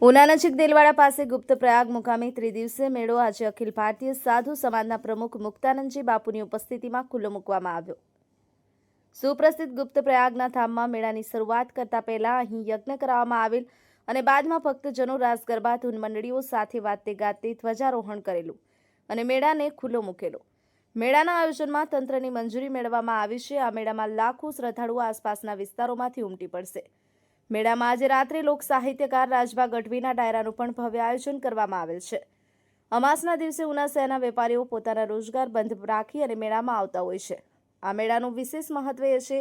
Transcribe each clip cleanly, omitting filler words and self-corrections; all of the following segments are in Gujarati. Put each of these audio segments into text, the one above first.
ઉના નજીક દેલવાડા પાસે ગુપ્ત પ્રયાગ મુકામે ત્રિદિવસીય મેળો આજે અખિલ ભારતીય સાધુ સમાજના પ્રમુખ મુક્તાનંદજી બાપુની ઉપસ્થિતિમાં ખુલ્લો મૂકવામાં આવ્યો। સુપ્રસિદ્ધ ગુપ્ત પ્રયાગના ધામમાં મેળાની શરૂઆત કરતા પહેલા અહીં યજ્ઞ કરાવવામાં આવેલ અને બાદમાં ભક્તજનો રાસ ગરબા ધૂન મંડળીઓ સાથે વાતે ગાતે ધ્વજારોહણ કરેલું અને મેળાને ખુલ્લો મૂકેલો। મેળાના આયોજનમાં તંત્રની મંજૂરી મેળવવામાં આવી છે। આ મેળામાં લાખો શ્રદ્ધાળુઓ આસપાસના વિસ્તારોમાંથી ઉમટી પડશે। મેળામાં આજે રાત્રે લોક સાહિત્યકાર રાજભા ગઢવીના ડાયરાનું પણ ભવ્ય આયોજન કરવામાં આવેલ છે। અમાસના દિવસે ઉના શહેરના વેપારીઓ પોતાના રોજગાર બંધ રાખી અને મેળામાં આવતા હોય છે। આ મેળાનું વિશેષ મહત્વ એ છે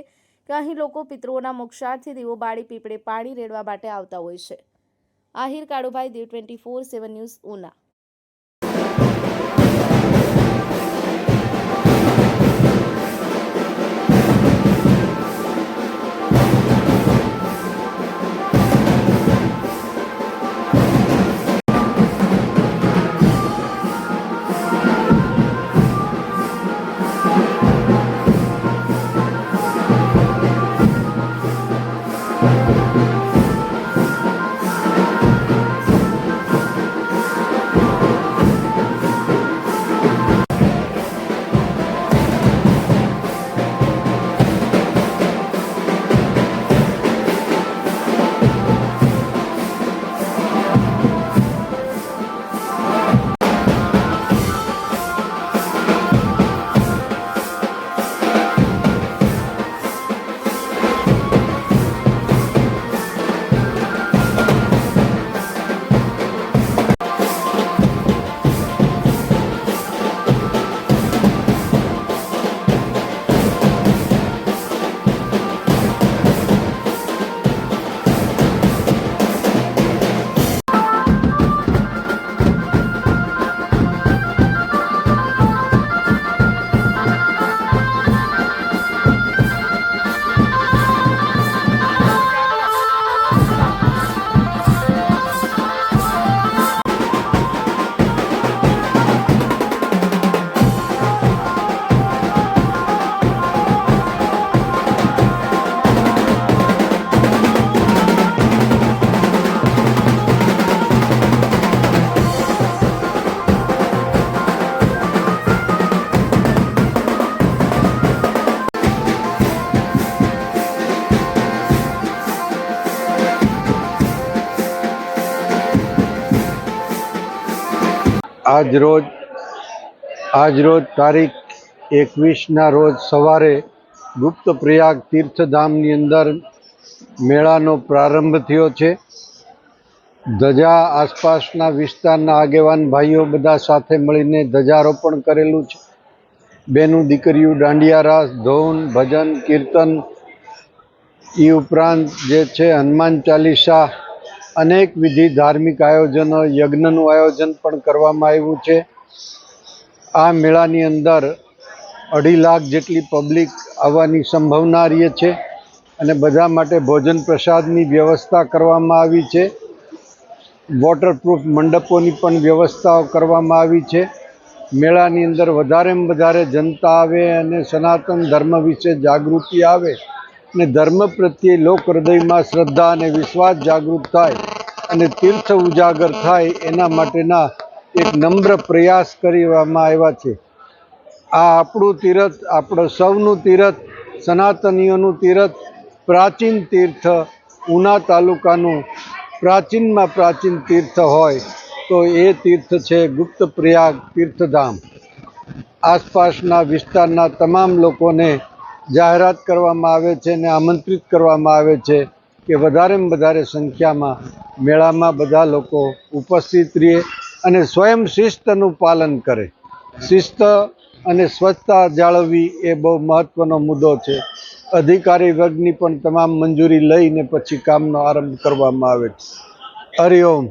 કે અહીં લોકો પિતૃઓના મોક્ષાર્થે દીવો બાળી પીપળે પાણી રેડવા માટે આવતા હોય છે। આહિર કાળુભાઈ, દીવ 24/7 ન્યૂઝ, ઉના। આજરોજ તારીખ 21ના રોજ સવારે ગુપ્ત પ્રયાગ તીર્થધામની અંદર મેળાનો પ્રારંભ થયો છે। ધજા આસપાસના વિસ્તારના આગેવાન ભાઈઓ બધા સાથે મળીને ધજારોપણ કરેલું છે। બેનું દીકરીઓ દાંડિયા રાસ, ધૂન, ભજન, કીર્તન એ ઉપરાંત જે છે હનુમાન ચાલીસા, અનેક વિધિ ધાર્મિક આયોજનો, યજ્ઞનું આયોજન પણ કરવામાં આવ્યું છે। આ મેળાની અંદર 2.5 લાખ જેટલી પબ્લિક આવવાની સંભાવના રહે છે અને બધા માટે ભોજન પ્રસાદની વ્યવસ્થા કરવામાં આવી છે। વોટરપ્રૂફ મંડપોની પણ વ્યવસ્થાઓ કરવામાં આવી છે। મેળાની અંદર વધારેમાં વધારે જનતા આવે અને સનાતન ધર્મ વિશે જાગૃતિ આવે અને ધર્મ પ્રત્યે લોક હૃદયમાં શ્રદ્ધા અને વિશ્વાસ જાગૃત થાય અને તીર્થ ઉજાગર થાય એના માટેના એક નમ્ર પ્રયાસ કરવામાં આવ્યા છે। આ આપણું તીર્થ, આપણો સૌનું તીર્થ, સનાતનીઓનું તીર્થ, પ્રાચીન તીર્થ, ઉના તાલુકાનું પ્રાચીનમાં પ્રાચીન તીર્થ હોય તો એ તીર્થ છે ગુપ્ત પ્રયાગ તીર્થધામ। આસપાસના વિસ્તારના તમામ લોકોને જાહેરાત કરવામાં આવે છે અને આમંત્રિત કરવામાં આવે છે કે વધારેમાં વધારે સંખ્યામાં મેળામાં બધા લોકો ઉપસ્થિત રહે અને સ્વયં શિસ્તનું પાલન કરે। શિસ્ત અને સ્વચ્છતા જાળવવી એ બહુ મહત્ત્વનો મુદ્દો છે। અધિકારી વર્ગની પણ તમામ મંજૂરી લઈને પછી કામનો આરંભ કરવામાં આવે છે। હરિ ઓમ।